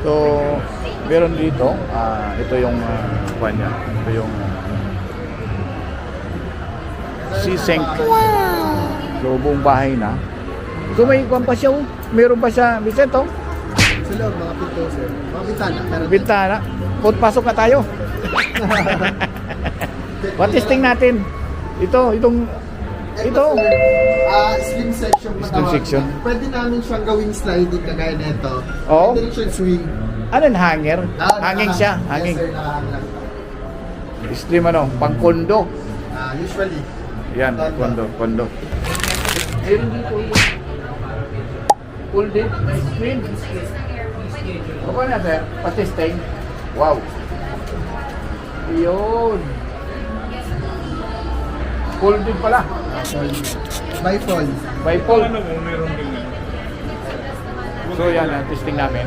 So, meron dito, ito yung kuwan niya. Ito yung sisink. So, buong bahay na. So, may kuwan pa siya. Meron pa siya, Vicente, oh. Sa loob, mga pinto, sir. Mga bintana. Meron din. Bintana. Pasok na tayo. Patesting natin. Itong ito. Slim section. Slim section. Pwede namin siyang gawing sliding kagaya nito. Oo. Pwede rin siyang swing. Ano yung hanger? Hanging siya. Hanging. Yes, sir, nakahang lang. Slim ano, pang kondo. Usually. Yan, kondo. Meron dito. Full din. Screen. Okay na sir, patesting. Wow. Yun. Full din pala. By fall. By full. So yan, testing namin.